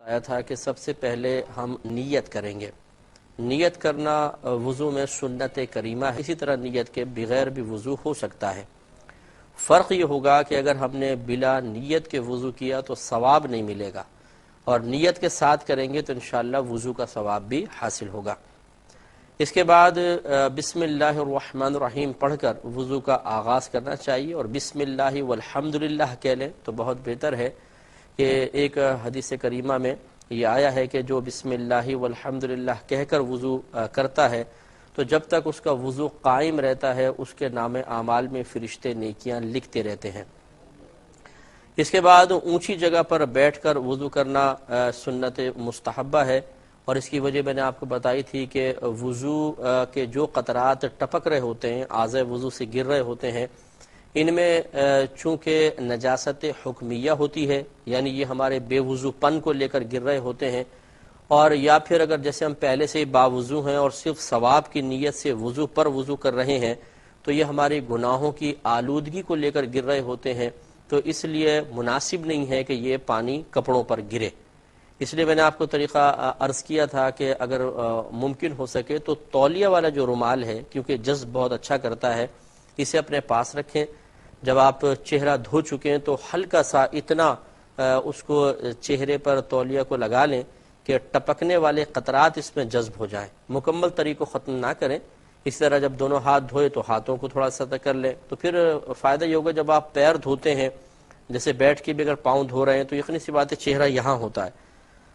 آیا تھا کہ سب سے پہلے ہم نیت کریں گے۔ نیت کرنا وضو میں سنت کریمہ ہے، اسی طرح نیت کے بغیر بھی وضو ہو سکتا ہے۔ فرق یہ ہوگا کہ اگر ہم نے بلا نیت کے وضو کیا تو ثواب نہیں ملے گا، اور نیت کے ساتھ کریں گے تو انشاءاللہ وضو کا ثواب بھی حاصل ہوگا۔ اس کے بعد بسم اللہ الرحمن الرحیم پڑھ کر وضو کا آغاز کرنا چاہیے، اور بسم اللہ والحمدللہ کہہ لیں تو بہت بہتر ہے۔ کہ ایک حدیث کریمہ میں یہ آیا ہے کہ جو بسم اللہ والحمدللہ کہہ کر وضو کرتا ہے تو جب تک اس کا وضو قائم رہتا ہے اس کے نام اعمال میں فرشتے نیکیاں لکھتے رہتے ہیں۔ اس کے بعد اونچی جگہ پر بیٹھ کر وضو کرنا سنت مستحبہ ہے، اور اس کی وجہ میں نے آپ کو بتائی تھی کہ وضو کے جو قطرات ٹپک رہے ہوتے ہیں، اعضاء وضو سے گر رہے ہوتے ہیں، ان میں چونکہ نجاست حکمیہ ہوتی ہے، یعنی یہ ہمارے بے وضو پن کو لے کر گر رہے ہوتے ہیں، اور یا پھر اگر جیسے ہم پہلے سے باوضو ہیں اور صرف ثواب کی نیت سے وضو پر وضو کر رہے ہیں تو یہ ہمارے گناہوں کی آلودگی کو لے کر گر رہے ہوتے ہیں، تو اس لیے مناسب نہیں ہے کہ یہ پانی کپڑوں پر گرے۔ اس لیے میں نے آپ کو طریقہ عرض کیا تھا کہ اگر ممکن ہو سکے تو تولیہ والا جو رومال ہے، کیونکہ جذب بہت اچھا کرتا ہے، اسے اپنے پاس رکھیں۔ جب آپ چہرہ دھو چکے ہیں تو ہلکا سا اتنا اس کو چہرے پر تولیہ کو لگا لیں کہ ٹپکنے والے قطرات اس میں جذب ہو جائیں۔ مکمل طریق کو ختم نہ کریں۔ اس طرح جب دونوں ہاتھ دھوئے تو ہاتھوں کو تھوڑا سطح کر لیں، تو پھر فائدہ یہ ہوگا جب آپ پیر دھوتے ہیں، جیسے بیٹھ کے بھی اگر پاؤں دھو رہے ہیں تو یقینی سی بات ہے چہرہ یہاں ہوتا ہے،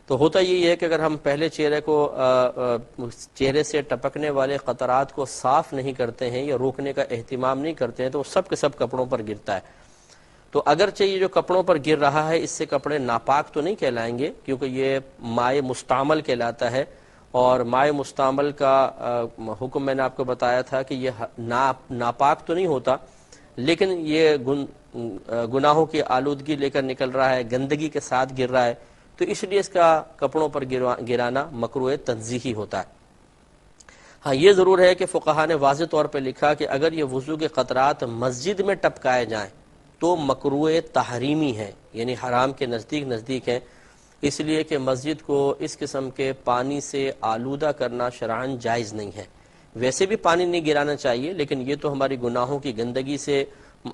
تو ہوتا یہی ہے کہ اگر ہم پہلے چہرے کو چہرے سے ٹپکنے والے قطرات کو صاف نہیں کرتے ہیں یا روکنے کا اہتمام نہیں کرتے ہیں تو وہ سب کے سب کپڑوں پر گرتا ہے۔ تو اگرچہ یہ جو کپڑوں پر گر رہا ہے اس سے کپڑے ناپاک تو نہیں کہلائیں گے، کیونکہ یہ مائع مستعمل کہلاتا ہے، اور مائع مستعمل کا حکم میں نے آپ کو بتایا تھا کہ یہ ناپاک تو نہیں ہوتا، لیکن یہ گناہوں کی آلودگی لے کر نکل رہا ہے، گندگی کے ساتھ گر رہا ہے، تو اس لیے اس کا کپڑوں پر گرانا مکروہ تنزیہی ہوتا ہے۔ ہاں یہ ضرور ہے کہ فقہاء نے واضح طور پہ لکھا کہ اگر یہ وضو کے قطرات مسجد میں ٹپکائے جائیں تو مکروہ تحریمی ہے، یعنی حرام کے نزدیک ہیں، اس لیے کہ مسجد کو اس قسم کے پانی سے آلودہ کرنا شرعاً جائز نہیں ہے۔ ویسے بھی پانی نہیں گرانا چاہیے، لیکن یہ تو ہماری گناہوں کی گندگی سے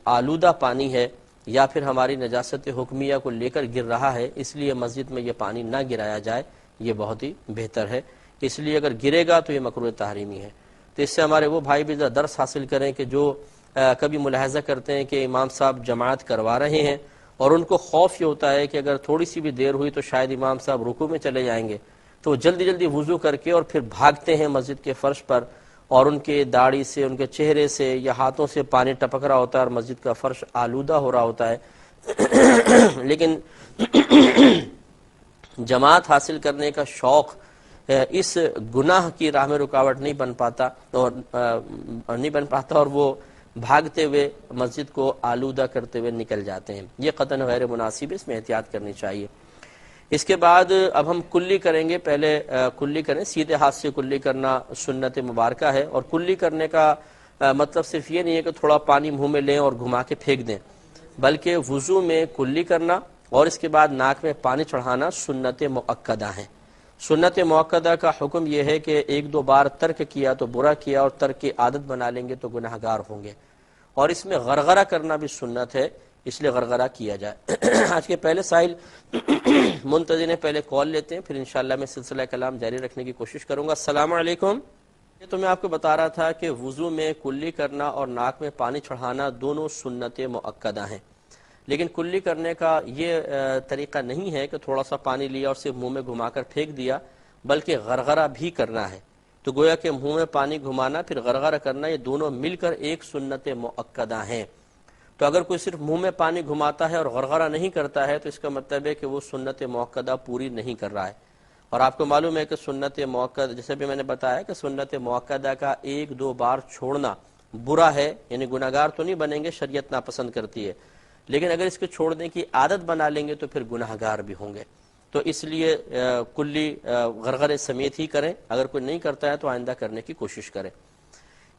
آلودہ پانی ہے یا پھر ہماری نجاست حکمیہ کو لے کر گر رہا ہے، اس لیے مسجد میں یہ پانی نہ گرایا جائے، یہ بہت ہی بہتر ہے۔ اس لیے اگر گرے گا تو یہ مکروہ تحریمی ہے۔ تو اس سے ہمارے وہ بھائی بھی درس حاصل کریں کہ جو کبھی ملاحظہ کرتے ہیں کہ امام صاحب جماعت کروا رہے ہیں اور ان کو خوف یہ ہوتا ہے کہ اگر تھوڑی سی بھی دیر ہوئی تو شاید امام صاحب رکوع میں چلے جائیں گے، تو جلدی وضو کر کے اور پھر بھاگتے ہیں مسجد کے فرش پر، اور ان کے داڑھی سے، ان کے چہرے سے یا ہاتھوں سے پانی ٹپک رہا ہوتا ہے اور مسجد کا فرش آلودہ ہو رہا ہوتا ہے۔ لیکن جماعت حاصل کرنے کا شوق اس گناہ کی راہ میں رکاوٹ نہیں بن پاتا اور وہ بھاگتے ہوئے مسجد کو آلودہ کرتے ہوئے نکل جاتے ہیں، یہ قطعاً غیر مناسب ہے، اس میں احتیاط کرنی چاہیے۔ اس کے بعد اب ہم کلی کریں گے۔ پہلے کلی کریں، سیدھے ہاتھ سے کلی کرنا سنت مبارکہ ہے، اور کلی کرنے کا مطلب صرف یہ نہیں ہے کہ تھوڑا پانی منہ میں لیں اور گھما کے پھینک دیں، بلکہ وضو میں کلی کرنا اور اس کے بعد ناک میں پانی چڑھانا سنت مؤکدہ ہیں۔ سنت مؤکدہ کا حکم یہ ہے کہ ایک دو بار ترک کیا تو برا کیا، اور ترک کی عادت بنا لیں گے تو گناہ گار ہوں گے، اور اس میں غرغرہ کرنا بھی سنت ہے، اس لیے غرغرہ کیا جائے۔ آج کے پہلے سائل منتظر نے پہلے کال لیتے ہیں، پھر انشاءاللہ میں سلسلہ کلام جاری رکھنے کی کوشش کروں گا۔ السلام علیکم۔ یہ تو میں آپ کو بتا رہا تھا کہ وضو میں کلی کرنا اور ناک میں پانی چڑھانا دونوں سنت مؤکدہ ہیں، لیکن کلی کرنے کا یہ طریقہ نہیں ہے کہ تھوڑا سا پانی لیا اور صرف منہ میں گھما کر پھینک دیا، بلکہ غرغرہ بھی کرنا ہے۔ تو گویا کہ منہ میں پانی گھمانا پھر غرغرہ کرنا، یہ دونوں مل کر ایک سنت مؤکدہ ہیں۔ تو اگر کوئی صرف منہ میں پانی گھماتا ہے اور غرغرہ نہیں کرتا ہے تو اس کا مطلب ہے کہ وہ سنت مؤکدہ پوری نہیں کر رہا ہے۔ اور آپ کو معلوم ہے کہ سنت مؤکدہ، جیسے بھی میں نے بتایا کہ سنت مؤکدہ کا ایک دو بار چھوڑنا برا ہے، یعنی گناہ گار تو نہیں بنیں گے، شریعت ناپسند کرتی ہے، لیکن اگر اس کے چھوڑنے کی عادت بنا لیں گے تو پھر گناہ گار بھی ہوں گے۔ تو اس لیے کلی غرغرے سمیت ہی کریں، اگر کوئی نہیں کرتا ہے تو آئندہ کرنے کی کوشش کریں۔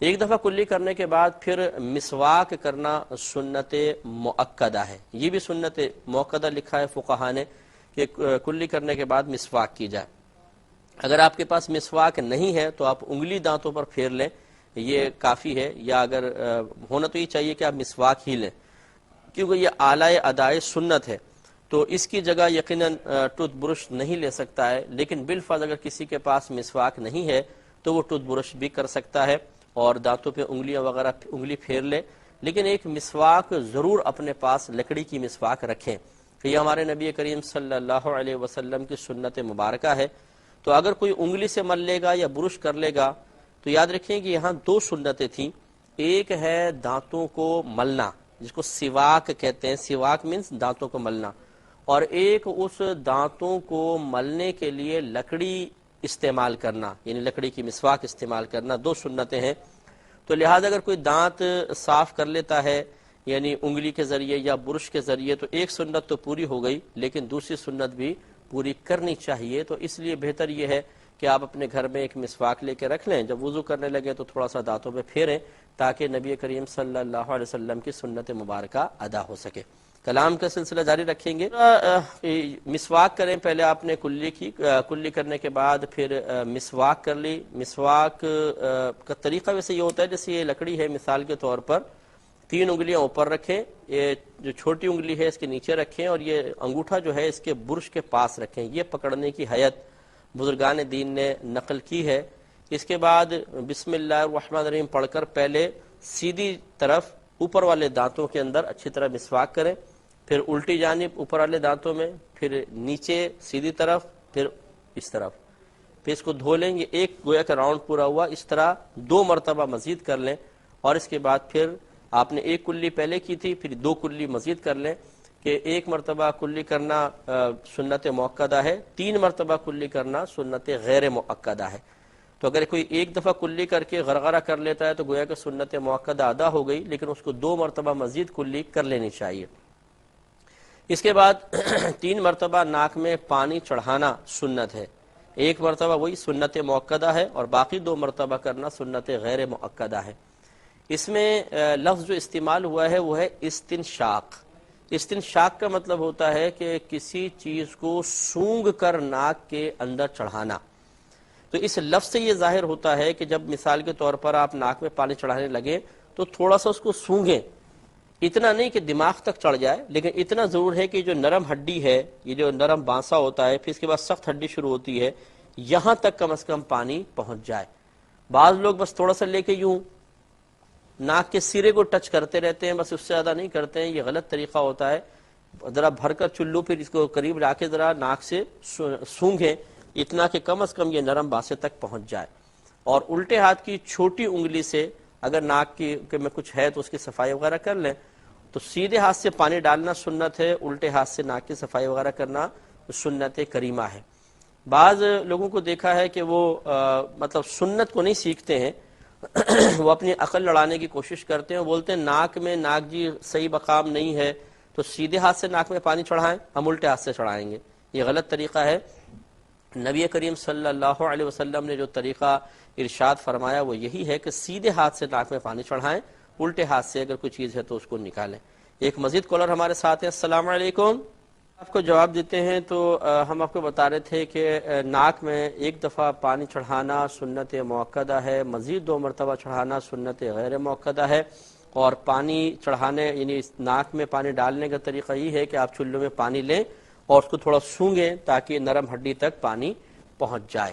ایک دفعہ کلی کرنے کے بعد پھر مسواک کرنا سنت مؤکدہ ہے، یہ بھی سنت مؤکدہ لکھا ہے فقہاء نے کہ کہ کلی کرنے کے بعد مسواک کی جائے۔ اگر آپ کے پاس مسواک نہیں ہے تو آپ انگلی دانتوں پر پھیر لیں، یہ کافی ہے، یا اگر ہونا تو یہ چاہیے کہ آپ مسواک ہی لیں، کیونکہ یہ اعلی ادائے سنت ہے، تو اس کی جگہ یقیناً ٹوتھ برش نہیں لے سکتا ہے، لیکن بالفرض اگر کسی کے پاس مسواک نہیں ہے تو وہ ٹوتھ برش بھی کر سکتا ہے اور دانتوں پہ انگلیاں وغیرہ انگلی پھیر لے، لیکن ایک مسواک ضرور اپنے پاس لکڑی کی مسواک رکھیں، کہ یہ ہمارے نبی کریم صلی اللہ علیہ وسلم کی سنت مبارکہ ہے۔ تو اگر کوئی انگلی سے مل لے گا یا برش کر لے گا تو یاد رکھیں کہ یہاں دو سنتیں تھیں، ایک ہے دانتوں کو ملنا جس کو سواک کہتے ہیں، سواک مینس دانتوں کو ملنا، اور ایک اس دانتوں کو ملنے کے لیے لکڑی استعمال کرنا، یعنی لکڑی کی مسواک استعمال کرنا، دو سنتیں ہیں۔ تو لہٰذا اگر کوئی دانت صاف کر لیتا ہے یعنی انگلی کے ذریعے یا برش کے ذریعے تو ایک سنت تو پوری ہو گئی، لیکن دوسری سنت بھی پوری کرنی چاہیے۔ تو اس لیے بہتر یہ ہے کہ آپ اپنے گھر میں ایک مسواک لے کے رکھ لیں، جب وضو کرنے لگے تو تھوڑا سا دانتوں پہ پھیریں تاکہ نبی کریم صلی اللہ علیہ وسلم کی سنت مبارکہ ادا ہو سکے۔ کلام کا سلسلہ جاری رکھیں گے۔ مسواک کریں، پہلے آپ نے کلی کرنے کے بعد پھر مسواک کر لی۔ مسواک کا طریقہ ویسے یہ ہوتا ہے جیسے یہ لکڑی ہے، مثال کے طور پر 3 انگلیاں اوپر رکھیں، یہ جو چھوٹی انگلی ہے اس کے نیچے رکھیں اور یہ انگوٹھا جو ہے اس کے برش کے پاس رکھیں، یہ پکڑنے کی حیت بزرگان دین نے نقل کی ہے۔ اس کے بعد بسم اللہ الرحمن الرحیم پڑھ کر پہلے سیدھی طرف اوپر والے دانتوں کے اندر اچھی طرح مسواک کریں، پھر الٹی جانب اوپر والے دانتوں میں، پھر نیچے سیدھی طرف، پھر اس طرف، پھر اس کو دھو لیں۔ یہ ایک گویا کا راؤنڈ پورا ہوا، اس طرح 2 مرتبہ مزید کر لیں، اور اس کے بعد پھر آپ نے ایک کلی پہلے کی تھی، پھر 2 کلی مزید کر لیں، کہ ایک مرتبہ کلی کرنا سنت مؤکدہ ہے، 3 مرتبہ کلی کرنا سنت غیر مؤکدہ ہے۔ تو اگر کوئی ایک دفعہ کلی کر کے غرغرہ کر لیتا ہے تو گویا کہ سنت مؤکدہ ادا ہو گئی، لیکن اس کو 2 مرتبہ مزید کلی کر لینی چاہیے۔ اس کے بعد 3 مرتبہ ناک میں پانی چڑھانا سنت ہے، ایک مرتبہ وہی سنت مؤکدہ ہے اور باقی 2 مرتبہ کرنا سنت غیر مؤکدہ ہے۔ اس میں لفظ جو استعمال ہوا ہے وہ ہے استنشاق۔ استنشاق کا مطلب ہوتا ہے کہ کسی چیز کو سونگھ کر ناک کے اندر چڑھانا۔ تو اس لفظ سے یہ ظاہر ہوتا ہے کہ جب مثال کے طور پر آپ ناک میں پانی چڑھانے لگے تو تھوڑا سا اس کو سونگھیں، اتنا نہیں کہ دماغ تک چڑھ جائے، لیکن اتنا ضرور ہے کہ جو نرم ہڈی ہے، یہ جو نرم بانسا ہوتا ہے، پھر اس کے بعد سخت ہڈی شروع ہوتی ہے، یہاں تک کم از کم پانی پہنچ جائے۔ بعض لوگ بس تھوڑا سا لے کے یوں ناک کے سرے کو ٹچ کرتے رہتے ہیں، بس اس سے زیادہ نہیں کرتے ہیں، یہ غلط طریقہ ہوتا ہے۔ ذرا بھر کر چلو، پھر اس کو قریب لا کے ذرا ناک سے سونگھیں، اتنا کہ کم از کم یہ نرم بانسے تک پہنچ جائے۔ اور الٹے ہاتھ کی چھوٹی انگلی سے اگر ناک کی میں کچھ ہے تو اس کی صفائی وغیرہ کر لیں، تو سیدھے ہاتھ سے پانی ڈالنا سنت ہے، الٹے ہاتھ سے ناک کی صفائی وغیرہ کرنا سنت کریمہ ہے۔ بعض لوگوں کو دیکھا ہے کہ وہ مطلب سنت کو نہیں سیکھتے ہیں، وہ اپنی عقل لڑانے کی کوشش کرتے ہیں، وہ بولتے ہیں ناک میں ناک جی صحیح مقام نہیں ہے تو سیدھے ہاتھ سے ناک میں پانی چڑھائیں، ہم الٹے ہاتھ سے چڑھائیں گے۔ یہ غلط طریقہ ہے۔ نبی کریم صلی اللہ علیہ وسلم نے جو طریقہ ارشاد فرمایا وہ یہی ہے کہ سیدھے ہاتھ سے ناک میں پانی چڑھائیں، الٹے ہاتھ سے اگر کوئی چیز ہے تو اس کو نکالیں۔ ایک مزید کالر ہمارے ساتھ ہیں۔ السلام علیکم۔ آپ کو جواب دیتے ہیں تو ہم آپ کو بتا رہے تھے کہ ناک میں ایک دفعہ پانی چڑھانا سنت مؤکدہ ہے، مزید 2 مرتبہ چڑھانا سنت غیر مؤکدہ ہے، اور پانی چڑھانے یعنی ناک میں پانی ڈالنے کا طریقہ یہ ہے کہ آپ چلو میں پانی لیں اور اس کو تھوڑا سونگیں تاکہ نرم ہڈی تک پانی پہنچ جائے۔